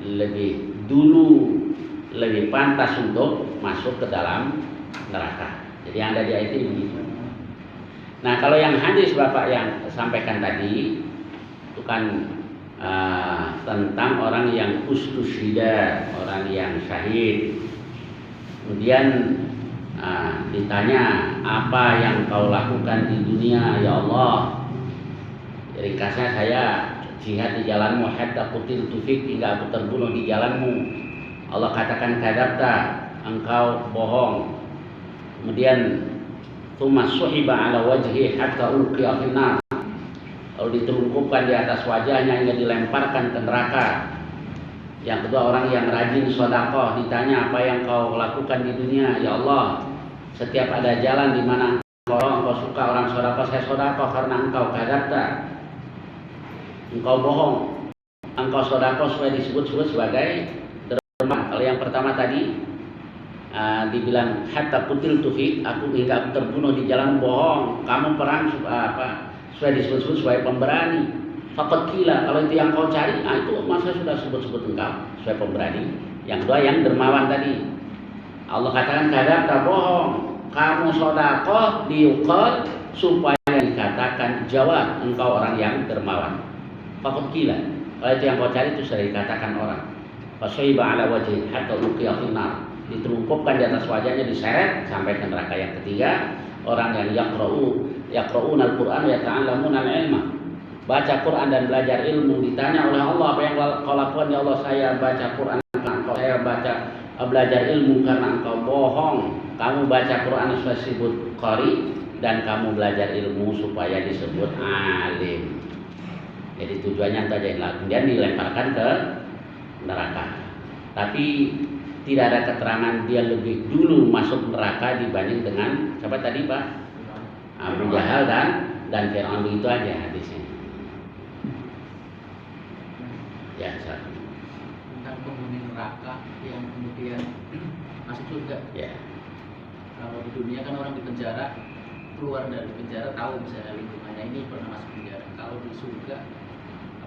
lebih dulu, lebih pantas untuk masuk ke dalam neraka. Jadi yang ada di ayat ini begitu. Nah, kalau yang hadis Bapak yang sampaikan tadi itu kan tentang orang yang ustusyhida, orang yang syahid. Kemudian ditanya, apa yang kau lakukan di dunia ya Allah? Ringkasnya, saya jihad di jalanmu hatta qutiltu fik, hingga aku terbunuh di jalanmu. Allah katakan kadzabta, engkau bohong. Kemudian tsumma suhiba ala wajhi hatta ulqiya finnar, lalu ditelungkupkan di atas wajahnya hingga dilemparkan ke neraka. Yang kedua, orang yang rajin sedekah, ditanya, apa yang kau lakukan di dunia ya Allah? Setiap ada jalan di mana engkau suka orang sedekah, saya sedekah karena engkau kadzabta, engkau bohong, engkau sedekah supaya disebut-sebut sebagai derma. Kalau yang pertama tadi dibilang hatta qutiltu fik, aku hingga terbunuh di jalan bohong, kamu perang supaya disebut-sebut supaya pemberani. Faqad qila, kalau itu yang kau cari, itu masa sudah sebut-sebut engkau supaya pemberani. Yang kedua yang dermawan tadi. Allah katakan kadzabta, bohong. Kamu sedekah liuqal, supaya dikatakan jawab engkau orang yang dermawan. Faqad qila, kalau itu yang kau cari itu sudah dikatakan orang. Fasaiba ala wajhi hatta ulqiya fin nar, diterungkupkan di atas wajahnya, diseret sampai ke neraka. Yang ketiga, orang yang yaqra'una al-Qur'an wa yata'allamuna al-ilma, baca Quran dan belajar ilmu, ditanya oleh Allah, apa yang kau lakukan? Ya Allah, saya baca Quran karena engkau, saya belajar ilmu karena engkau. Bohong, kamu baca Quran supaya disebut qari dan kamu belajar ilmu supaya disebut alim. Jadi tujuannya tadi, kemudian dilemparkan ke neraka. Tapi tidak ada keterangan dia lebih dulu masuk neraka dibanding dengan siapa tadi Pak? Abu Jahal dan Fir'aun. Begitu aja hadisnya. Ya, tentang penghuni neraka yang kemudian masuk surga. Ya. Kalau di dunia kan orang di penjara, keluar dari penjara tahu misalnya lingkungannya ini pernah masuk penjara. Kalau di surga,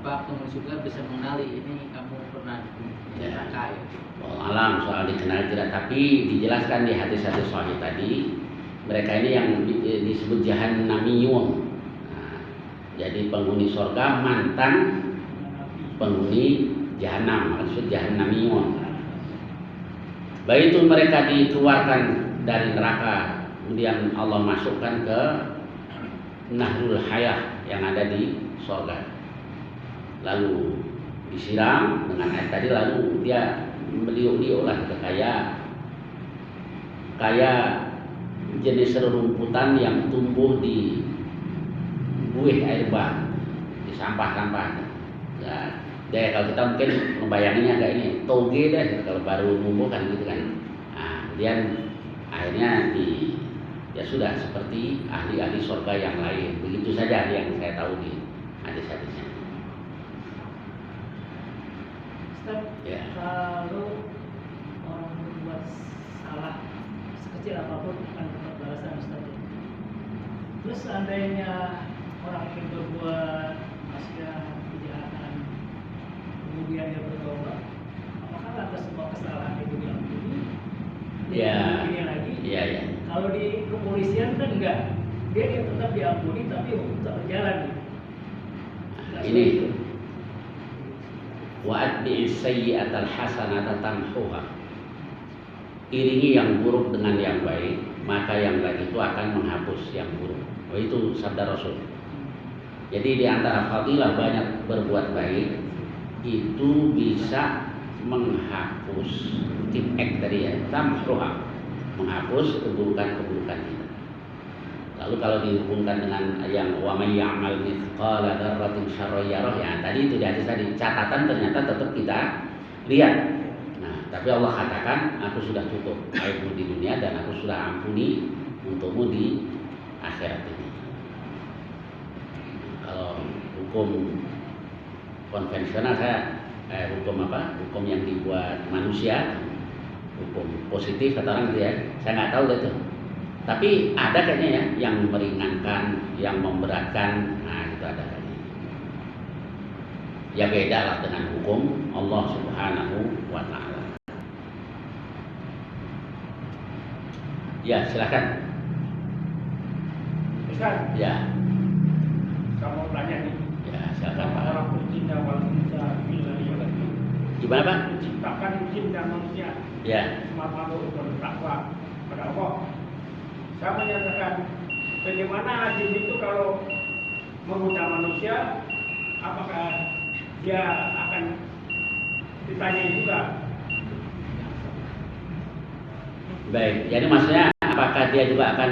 penghuni surga bisa mengenali ini kamu pernah di neraka ya. Alam soal dikenal tidak, tapi dijelaskan di hadis-hadis sahih tadi, mereka ini yang disebut jahannamiyun. Jadi penghuni surga mantan penghuni jahanam, maksud jahannamiyun. Baik itu mereka dikeluarkan dari neraka, kemudian Allah masukkan ke Nahrul Hayah yang ada di surga, lalu disiram dengan air tadi, lalu dia meliuk-liuk lah, kayak jenis rerumputan yang tumbuh di buih air bah, di sampah-sampah. Ya, deh kalau kita mungkin membayanginnya agak ini toge deh kalau baru tumbuh kan gitu kan. Nah, kemudian akhirnya ya sudah seperti ahli-ahli surga yang lain. Begitu saja yang saya tahu di hadis-hadisnya. Ya. Kalau orang berbuat salah sekecil apapun akan dapat balasan, Ustaz. Terus seandainya orang itu berbuat maksiat, kejahatan, kemudian dia bertobat, apakah atas semua kesalahan itu diampuni? Ya. Ini lagi. Iya, ya. Kalau di kepolisian kan enggak, dia tetap diampuni tapi hukum tak berjalan. Ini wa'atbi'is sayyi'atal hasanata tamhuha, iringi yang buruk dengan yang baik, maka yang baik itu akan menghapus yang buruk. Itu sabda Rasul. Jadi di antara fadilah banyak berbuat baik itu bisa menghapus tibek tadi ya, tamhuha, menghapus keburukan-keburukan kita. Lalu kalau dihubungkan dengan yang wa may ya'mal mithqala dzarratin syarran yarah, ya tadi itu di hadis tadi, catatan ternyata tetap kita lihat. Nah, tapi Allah katakan, aku sudah cukup aibmu di dunia dan aku sudah ampuni untukmu di akhirat ini. Kalau hukum konvensional hukum yang dibuat manusia, hukum positif kata orang itu ya, saya nggak tahu itu. Tapi ada kayaknya ya yang meringankan, yang memberatkan, nah itu ada kayaknya. Ya beda lah dengan hukum Allah Subhanahu wa Ta'ala. Ya silakan. Ustaz, Ya. saya mau tanya nih. Ya silakan Pak. Orang bercinta manusia Gimana Pak? menciptakan jin dan manusia. Ya. Semua makhluk bertakwa pada Allah. Saya menyatakan, bagaimana jin itu kalau menggoda manusia, apakah dia akan ditanya juga? Baik, jadi maksudnya apakah dia juga akan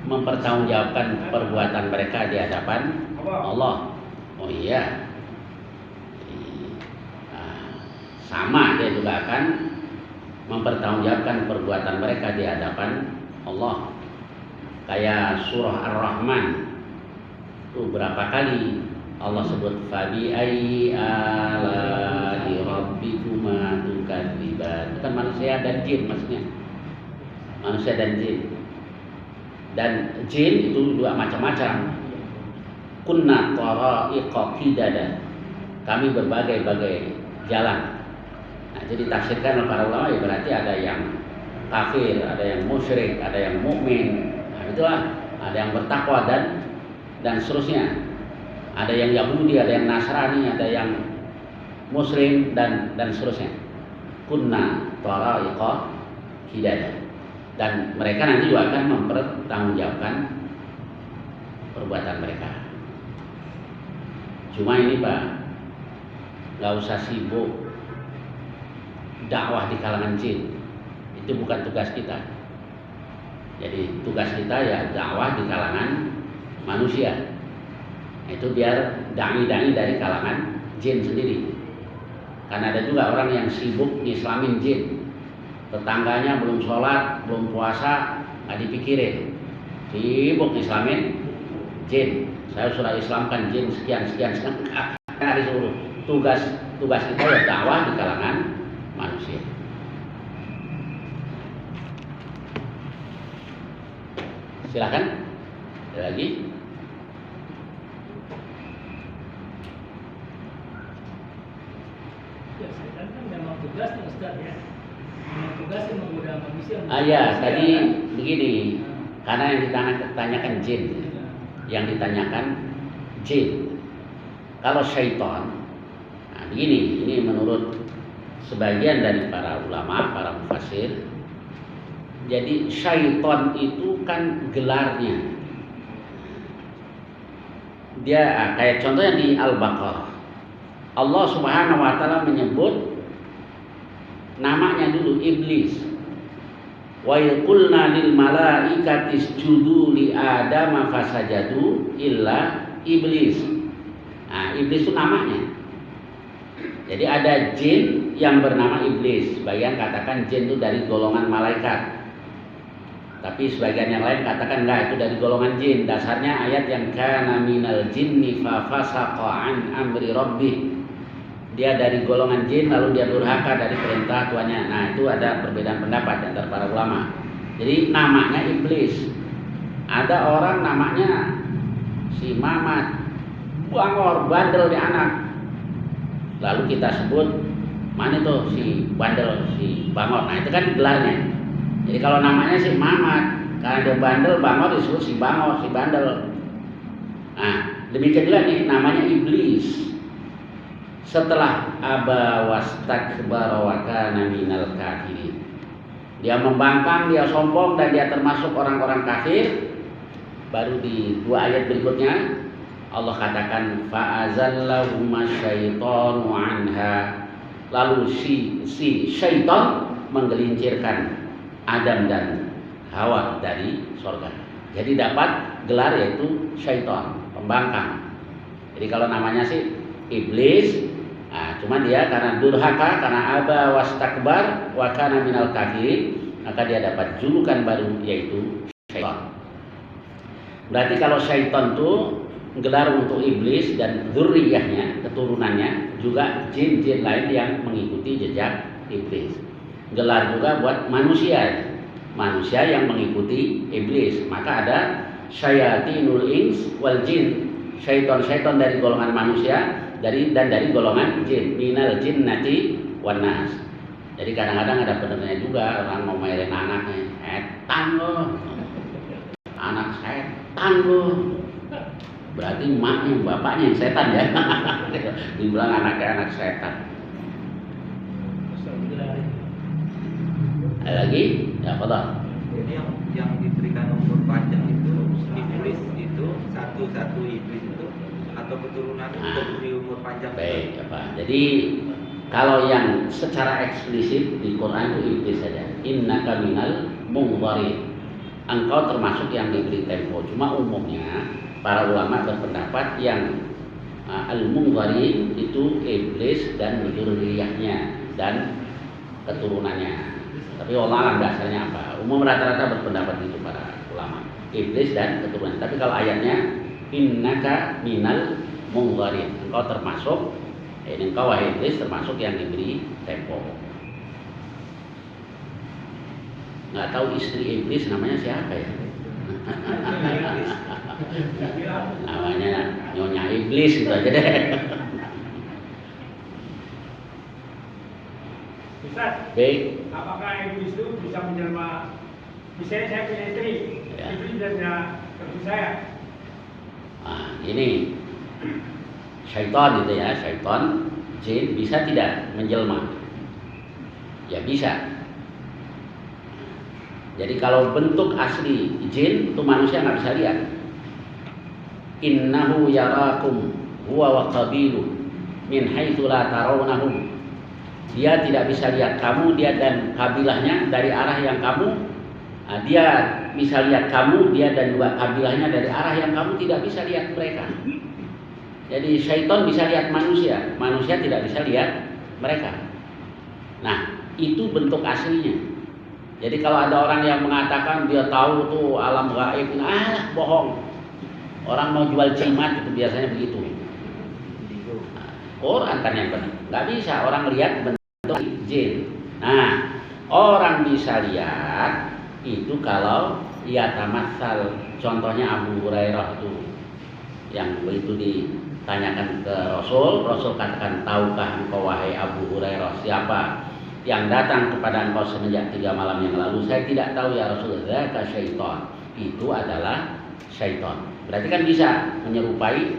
mempertanggungjawabkan perbuatan mereka di hadapan Allah? Oh iya. Sama, dia juga akan mempertanggungjawabkan perbuatan mereka di hadapan Allah. Kayak surah Ar-Rahman itu berapa kali Allah sebut fabi ayyi ala'i rabbikuma tukadziban. Itu kan manusia dan jin maksudnya. manusia dan jin. Dan jin itu juga macam-macam. Kunna tara'iqa qidada. Kami berbagai-bagai jalan. Nah, jadi ditafsirkan oleh para ulama ya berarti ada yang kafir, ada yang musyrik, ada yang mukmin. Nah, itulah, ada yang bertakwa dan seterusnya. Ada yang Yahudi, ada yang Nasrani, ada yang Muslim dan seterusnya. Kunna tara'iqa qidada. Dan mereka nanti juga akan mempertanggungjawabkan perbuatan mereka. Cuma ini Pak, nggak usah sibuk dakwah di kalangan jin. Itu bukan tugas kita. Jadi tugas kita ya dakwah di kalangan manusia. Itu biar dai-dai dari kalangan jin sendiri. Karena ada juga orang yang sibuk ngislamin jin. Tetangganya belum sholat, belum puasa, nggak dipikirin. Sibuk islamin jin. Saya sudah islamkan jin sekian. Karena disuruh tugas kita ya dakwah di kalangan manusia. Silakan. Ada lagi? Ya, setan kan memang tugasnya Ustaz ya. Memang tugasnya menggoda manusia. Ya, tadi begini. Karena yang ditanyakan jin. Yang ditanyakan jin. Kalau syaitan, nah begini, ini menurut sebagian dari para ulama, para mufassir. Jadi syaitan itu kan gelarnya. Dia kayak contohnya di Al-Baqarah. Allah Subhanahu wa taala menyebut namanya dulu iblis. Wa yaqulna lil malaikati isjudu li adama fasajadu illa iblis. Nah, iblis itu namanya. Jadi ada jin yang bernama iblis. Sebagian katakan jin itu dari golongan malaikat. Tapi sebagian yang lain katakan enggak, itu dari golongan jin. Dasarnya ayat yang kana minal jinni fa fasaqa an amri rabbih. Dia dari golongan jin lalu dia durhaka dari perintah tuannya. Nah, itu ada perbedaan pendapat antara para ulama. Jadi namanya iblis. Ada orang namanya si Mamat, bangor, bandel di anak. Lalu kita sebut mana tuh si bandel, si bangor. Nah, itu kan gelarnya. Jadi kalau namanya si Mamat, karena dia bandel, bangor disebut si bangor, si bandel. Nah, demikian juga nih namanya iblis. Setelah aba wastakbara wa kana minal kafirin. Dia membangkang, dia sombong dan dia termasuk orang-orang kafir. Baru di 2 ayat berikutnya Allah katakan fa'azallahuma syaitanu anha. Lalu si syaitan menggelincirkan Adam dan Hawa dari surga. Jadi dapat gelar yaitu syaitan, pembangkang. Jadi kalau namanya sih iblis. Nah, cuma dia karena durhaka, karena aba wastakbar wa kana minal kafirin, maka dia dapat julukan baru yaitu syaitan. Berarti kalau syaitan itu gelar untuk iblis dan dzurriyyahnya, keturunannya, juga jin-jin lain yang mengikuti jejak iblis. Gelar juga buat manusia. Manusia yang mengikuti iblis. Maka ada syayatinul ins wal jin. Syaitan-syaitan dari golongan manusia dari golongan jin, minal jinnati wan nas. Jadi kadang-kadang ada benernya juga orang mau mainin anaknya, setan loh, anak setan loh. Berarti maknya bapaknya yang setan ya. Dibilang anaknya anak setan. Ada lagi? Ya, Fadhal. Jadi yang diberikan umur panjang itu iblis itu satu iblis itu atau keturunan itu diberi umur panjang. Baik, apa? Jadi kalau yang secara eksplisit di Quran itu iblis saja. Innaka minal mungdharin. Engkau termasuk yang diberi tempo. Cuma umumnya para ulama berpendapat yang al-mungdharin itu iblis dan dzurriyyahnya dan keturunannya. Tapi Allah alam dasarnya apa? Umum rata-rata berpendapat itu para ulama. Iblis dan keturunan. Tapi kalau ayatnya innaka minal mungdharin. Engkau termasuk engkau wahai iblis termasuk yang diberi tempo. nggak tahu istri iblis namanya siapa ya? Namanya Nyonya Iblis gitu aja deh. Ustaz, Baik. apakah iblis itu bisa menjelma? Misalnya saya punya istri, Ya. iblis bisa kerja saya. Nah, ini syaitan gitu ya, syaitan jin bisa tidak menjelma? Ya bisa. Jadi kalau bentuk asli jin itu manusia nggak bisa lihat. Innahu yarakum huwa wa qabilu min haitsu la tarawnahum. Dia tidak bisa lihat kamu, dia dan kabilahnya dari arah yang kamu. Dia bisa lihat kamu, dia dan dua kabilahnya dari arah yang kamu tidak bisa lihat mereka. Jadi syaitan bisa lihat manusia, manusia tidak bisa lihat mereka. Nah, itu bentuk aslinya. Jadi kalau ada orang yang mengatakan dia tahu tuh alam gaib, bohong. Orang mau jual jimat itu biasanya begitu. Quran kan yang benar. Nggak bisa orang lihat bentuk jin. Nah, orang bisa lihat itu kalau ia tamatsal. Contohnya Abu Hurairah itu yang begitu ditanyakan ke Rasul, Rasul katakan, tahukah engkau wahai Abu Hurairah siapa yang datang kepada engkau semenjak 3 malam yang lalu? Saya tidak tahu ya Rasul. Dzaka syaitan. Itu adalah syaitan. Berarti kan bisa menyerupai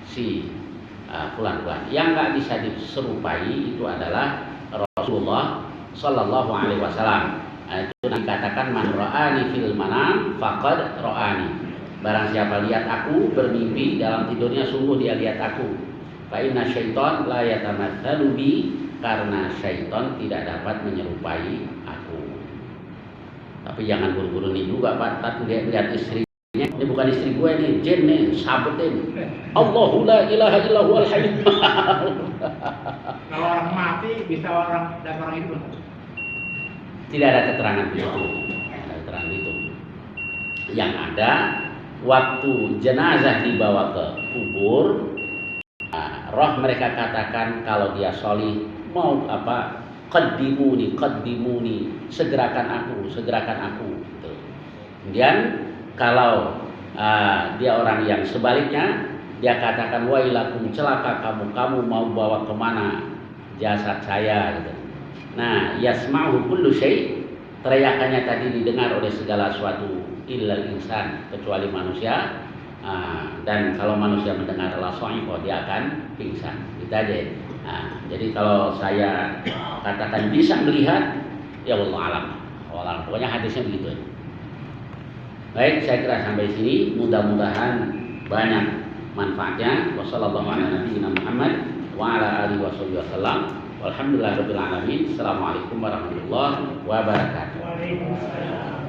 si fulan-fulan. Yang nggak bisa diserupai itu adalah Rasulullah Sallallahu Alaihi Wasallam. Itu dikatakan man ra'ani fil manam faqad ra'ani. Barang siapa lihat aku bermimpi dalam tidurnya, sungguh dia lihat aku. Fa inna syaitan la yatamatsalu bi, karena syaitan tidak dapat menyerupai aku. Tapi jangan buru-buru nih juga Pak. Tapi lihat istrinya. Ini bukan istri gue nih, jin nih, sabetin. Allahu la ilaha illa huwal hayy. Kalau orang mati bisa orang dan orang hidup. Tidak ada keterangan itu. Tidak ada keterangan itu. Yang ada waktu jenazah dibawa ke kubur, roh mereka katakan kalau dia sholih, mau apa? Qaddimuni, segerakan aku. Gitu. Kemudian kalau dia orang yang sebaliknya, dia katakan wailakum, celaka kamu mau bawa kemana jasad saya gitu. Nah, yasma'u kullu syai', teriakannya tadi didengar oleh segala sesuatu illal insan, kecuali manusia. Dan kalau manusia mendengar la sa'iqa, dia akan pingsan. Gitu aja. Jadi kalau saya katakan bisa melihat, ya wallahu alam. Pokoknya hadisnya begitu. Baik, saya kira sampai sini. Mudah-mudahan banyak manfaatnya. Wassalamualaikum warahmatullahi wabarakatuh. Walhamdulillahirabbil alamin. Assalamualaikum warahmatullahi wabarakatuh. Waalaikumsalam.